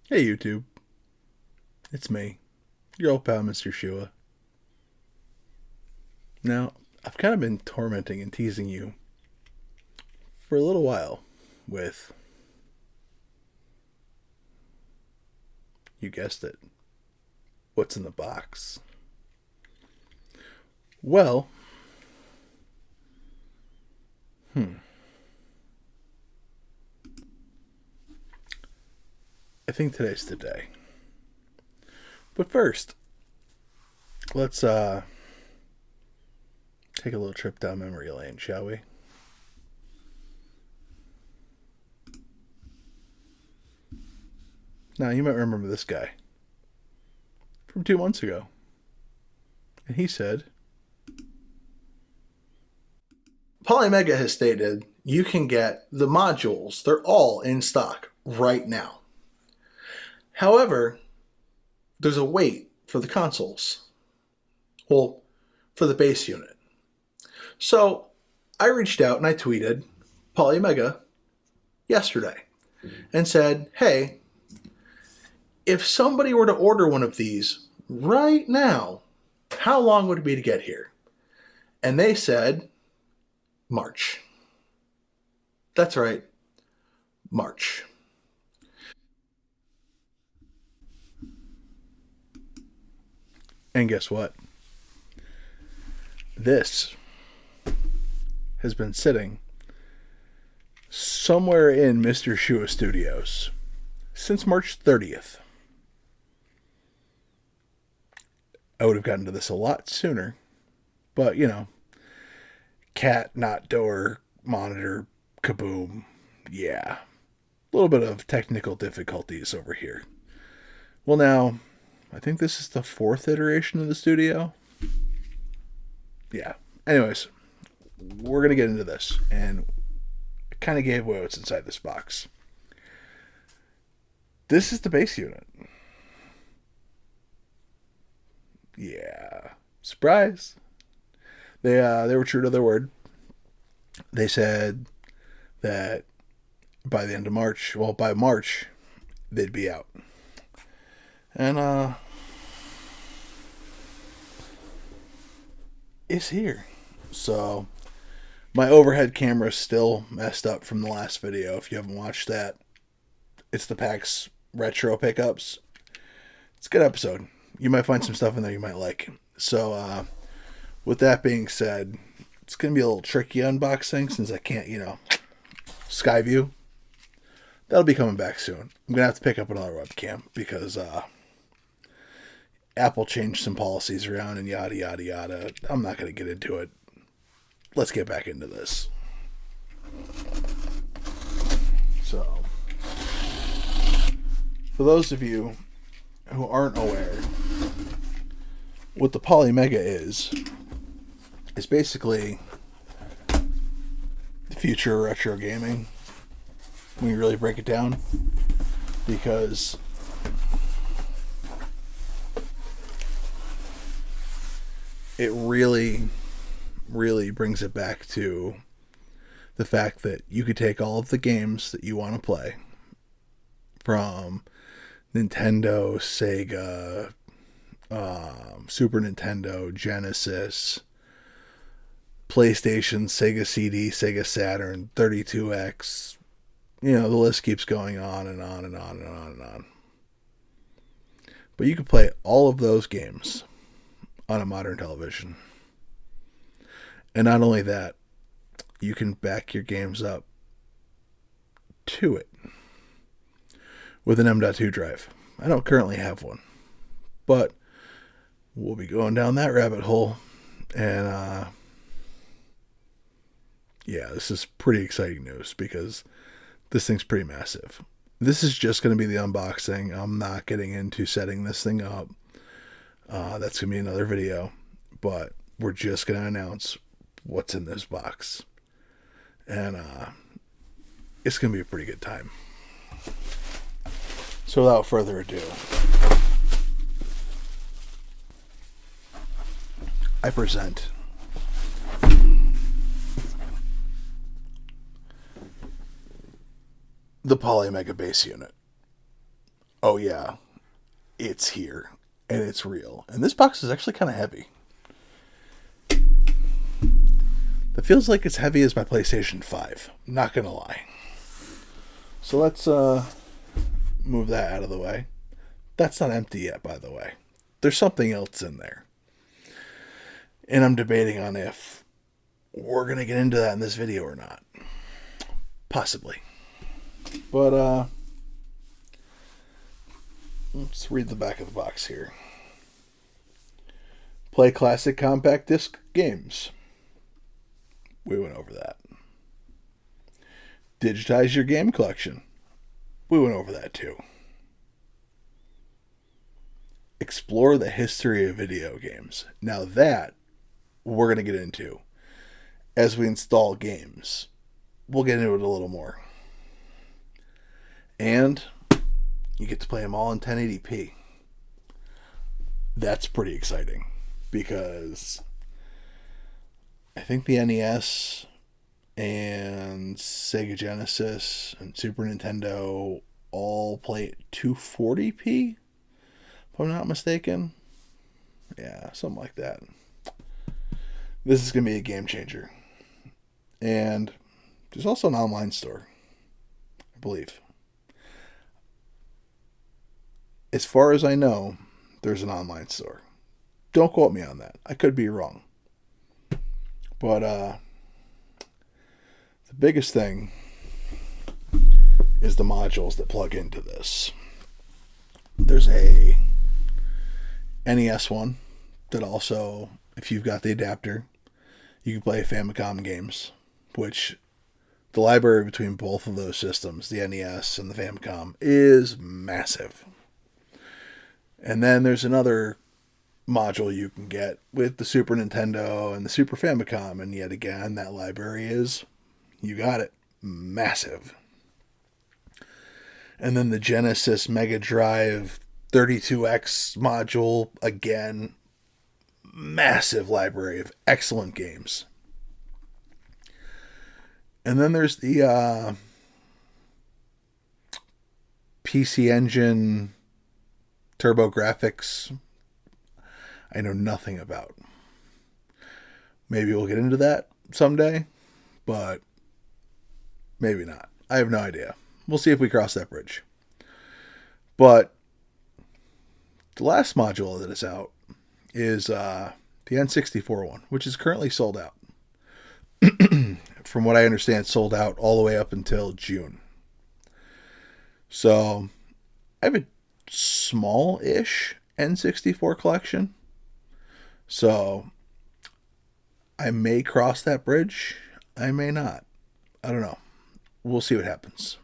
Hey YouTube, it's me, your old pal Mr. Shua. Now, I've kind of been tormenting and teasing you for a little while with, you guessed it, what's in the box. Well, hmm, I think today's the day. But first, let's take a little trip down memory lane, shall we? Now, you might remember this guy from 2 months ago. And he said, Polymega has stated you can get the modules, they're all in stock right now. However, there's a wait for the consoles. Well, for the base unit. So I reached out and I tweeted Polymega yesterday and said, hey, if somebody were to order one of these right now, how long would it be to get here? And they said March. That's right, March. And guess what? This has been sitting somewhere in Mr. Shua Studios since March 30th. I would have gotten to this a lot sooner, but cat, not door, monitor, kaboom. Yeah. A little bit of technical difficulties over here. Well, now, I think this is the fourth iteration of the studio. Yeah. Anyways, we're going to get into this, and I kind of gave away what's inside this box. This is the base unit. Yeah. Surprise. They were true to their word. They said that by the end of March, well, by March, they'd be out. And it's here. So my overhead camera is still messed up from the last video. If you haven't watched that, it's the PAX retro pickups. It's a good episode. You might find some stuff in there you might like. So with that being said, it's going to be a little tricky unboxing since I can't, sky view. That'll be coming back soon. I'm going to have to pick up another webcam because Apple changed some policies around and yada, yada, yada. I'm not going to get into it. Let's get back into this. So, for those of you who aren't aware, what the Polymega is basically the future of retro gaming when you really break it down, because it really brings it back to the fact that you could take all of the games that you want to play from Nintendo, Sega, Super Nintendo, Genesis, PlayStation, Sega CD, Sega Saturn, 32X. The list keeps going on and on and on and on and on. But you can play all of those games on a modern television. And not only that, you can back your games up to it with an M.2 drive. I don't currently have one, but we'll be going down that rabbit hole. And yeah, this is pretty exciting news because this thing's pretty massive. This is just going to be the unboxing. I'm not getting into setting this thing up. That's going to be another video, but we're just going to announce what's in this box. And it's going to be a pretty good time. So without further ado, I present the Polymega base unit. Oh yeah, it's here and it's real. And this box is actually kind of heavy. It feels like it's heavy as my PlayStation 5. Not gonna lie. So let's move that out of the way. That's not empty yet, by the way. There's something else in there. And I'm debating on if we're gonna get into that in this video or not. Possibly. But let's read the back of the box here. Play classic compact disc games. We went over that. Digitize your game collection. We went over that too. Explore the history of video games. Now that we're going to get into as we install games. We'll get into it a little more. And you get to play them all in 1080p. That's pretty exciting because I think the NES and Sega Genesis and Super Nintendo all play at 240p, if I'm not mistaken. Yeah, something like that. This is going to be a game changer. And there's also an online store, I believe. As far as I know, there's an online store. Don't quote me on that. I could be wrong. But the biggest thing is the modules that plug into this. There's a NES one that also, if you've got the adapter, you can play Famicom games, which the library between both of those systems, the NES and the Famicom, is massive. And then there's another module you can get with the Super Nintendo and the Super Famicom, and yet again, that library is, you got it, massive. And then the Genesis Mega Drive 32X module, again, massive library of excellent games. And then there's the PC Engine TurboGrafx I know nothing about. Maybe we'll get into that someday, but maybe not. I have no idea. We'll see if we cross that bridge. But the last module that is out is the N64 one, which is currently sold out. From what I understand, sold out all the way up until June. So I have a small-ish N64 collection. So I may cross that bridge. I may not. I don't know. We'll see what happens.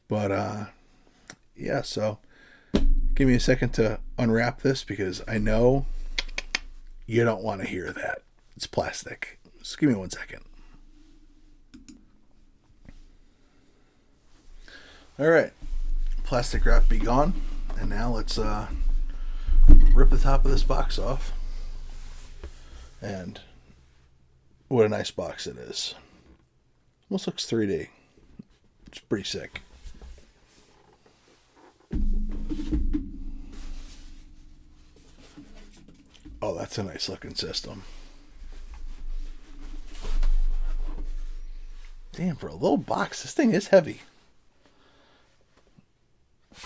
But yeah, so give me a second to unwrap this because I know you don't want to hear that. It's plastic. Just give me 1 second. All right. Plastic wrap be gone. And now let's rip the top of this box off. And what a nice box it is. Almost looks 3D. It's pretty sick. Oh, that's a nice looking system. Damn, for a little box, this thing is heavy.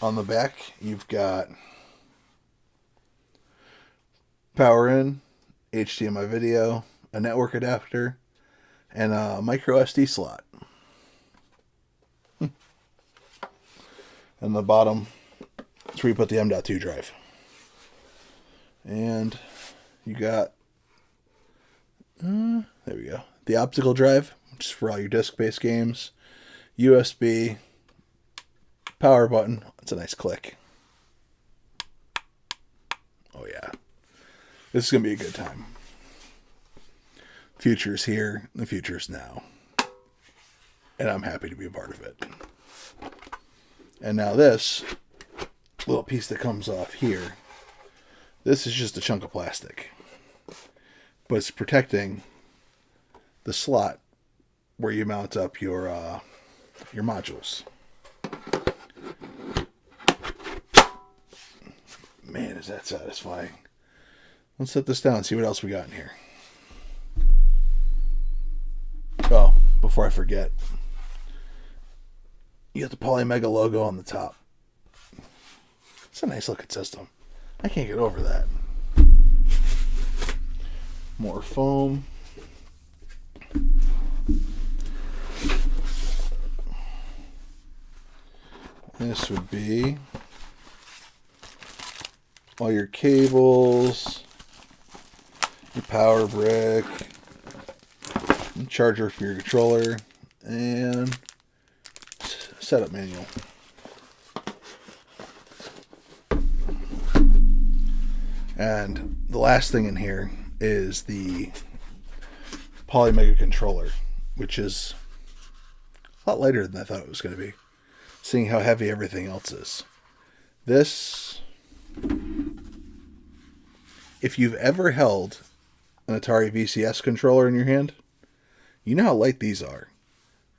On the back, you've got power in, HDMI video, a network adapter, and a micro SD slot. And the bottom is where you put the M.2 drive. And you got, there we go, the optical drive, which is for all your disc-based games, USB, power button. It's a nice click. Oh yeah. This is going to be a good time. Future's here. The future's now. And I'm happy to be a part of it. And now this little piece that comes off here, this is just a chunk of plastic. But it's protecting the slot where you mount up your modules. Man, is that satisfying. Let's set this down and see what else we got in here. Oh, before I forget, you got the Polymega logo on the top. It's a nice looking system. I can't get over that. More foam. This would be all your cables, your power brick, charger for your controller, and setup manual. And the last thing in here is the Polymega controller, which is a lot lighter than I thought it was going to be, seeing how heavy everything else is. This, if you've ever held an Atari VCS controller in your hand, you know how light these are.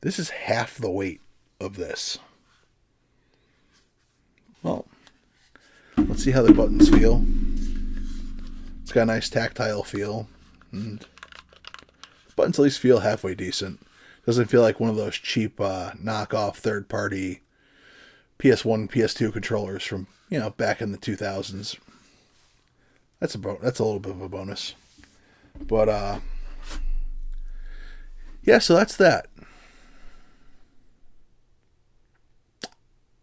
This is half the weight of this. Well, let's see how the buttons feel. It's got a nice tactile feel. And buttons at least feel halfway decent. Doesn't feel like one of those cheap knockoff third-party PS1, PS2 controllers from, back in the 2000s. That's a little bit of a bonus. But yeah, so that's that.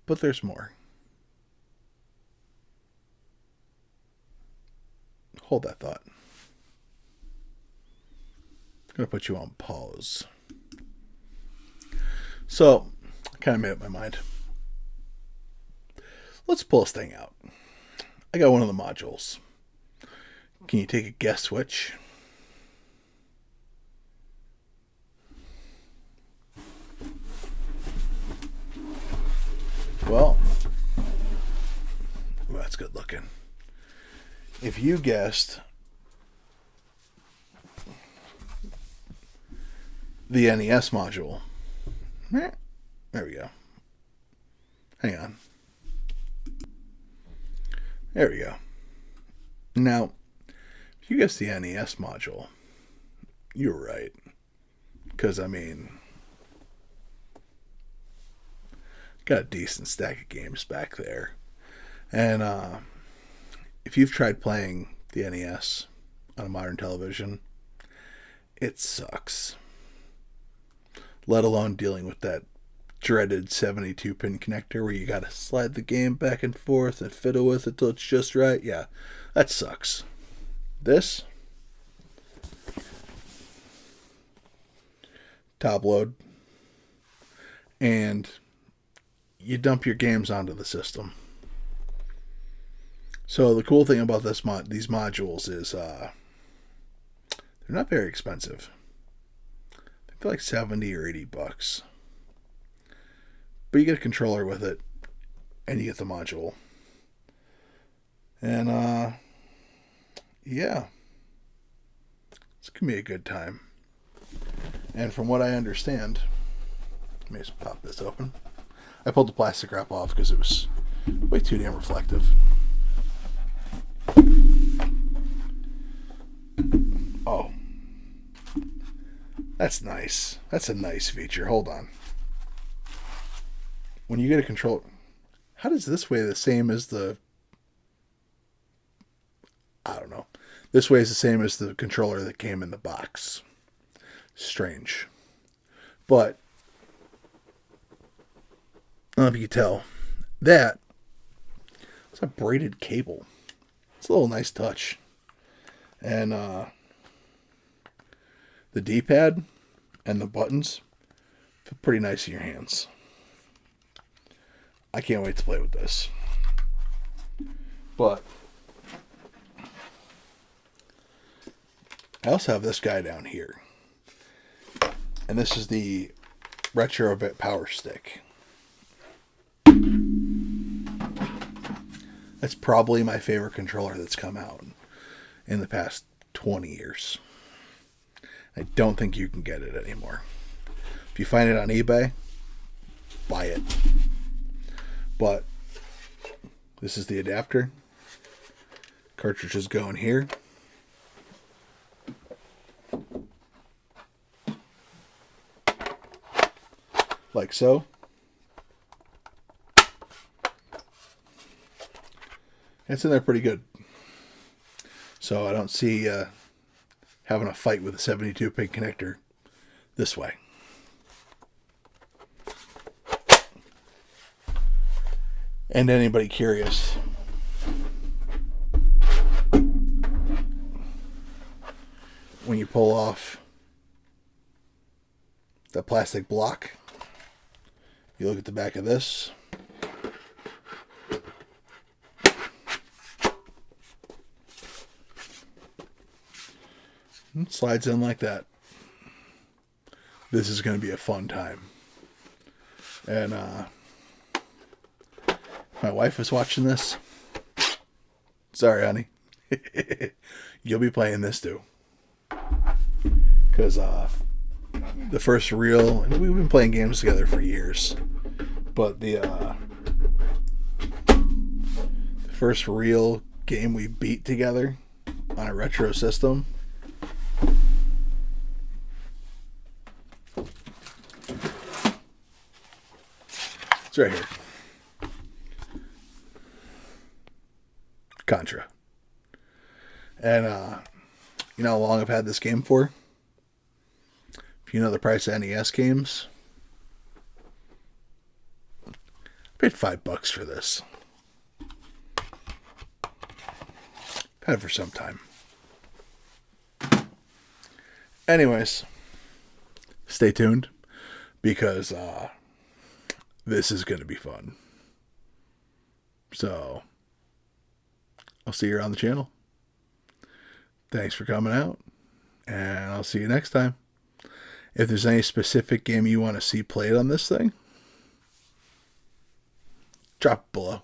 But there's more. Hold that thought. I'm going to put you on pause. So, I kind of made up my mind. Let's pull this thing out. I got one of the modules. Can you take a guess which? Well, that's good looking. If you guessed the NES module, there we go. Hang on. There we go. Now, if you guessed the NES module, you're right. Because, got a decent stack of games back there. And if you've tried playing the NES on a modern television, it sucks. Let alone dealing with that dreaded 72-pin connector where you gotta slide the game back and forth and fiddle with it till it's just right. Yeah, that sucks. This, top load, and you dump your games onto the system. So the cool thing about these modules is they're not very expensive. They're like $70 or $80. But you get a controller with it, and you get the module. And yeah, it's gonna be a good time. And from what I understand, let me just pop this open. I pulled the plastic wrap off because it was way too damn reflective. Oh, that's nice. That's a nice feature. Hold on. When you get a controller, how does this weigh the same as the... I don't know. This weighs the same as the controller that came in the box. Strange. But I don't know if you can tell. That is a braided cable. It's a little nice touch. And the D-pad and the buttons feel pretty nice in your hands. I can't wait to play with this. But I also have this guy down here. And this is the Retrobit Power Stick. That's probably my favorite controller that's come out in the past 20 years. I don't think you can get it anymore. If you find it on eBay, buy it. But this is the adapter. Cartridges go in here. Like so. It's in there pretty good. So I don't see having a fight with a 72-pin connector this way. And anybody curious, when you pull off the plastic block, you look at the back of this. It slides in like that. This is going to be a fun time. And my wife is watching this. Sorry, honey. You'll be playing this too. Because the first real... We've been playing games together for years. But the first real game we beat together on a retro system... It's right here. Contra. And you know how long I've had this game for? If you know the price of NES games, I paid $5 for this. Had it for some time. Anyways, stay tuned because this is going to be fun. So, I'll see you around the channel. Thanks for coming out, and I'll see you next time. If there's any specific game you want to see played on this thing, drop it below.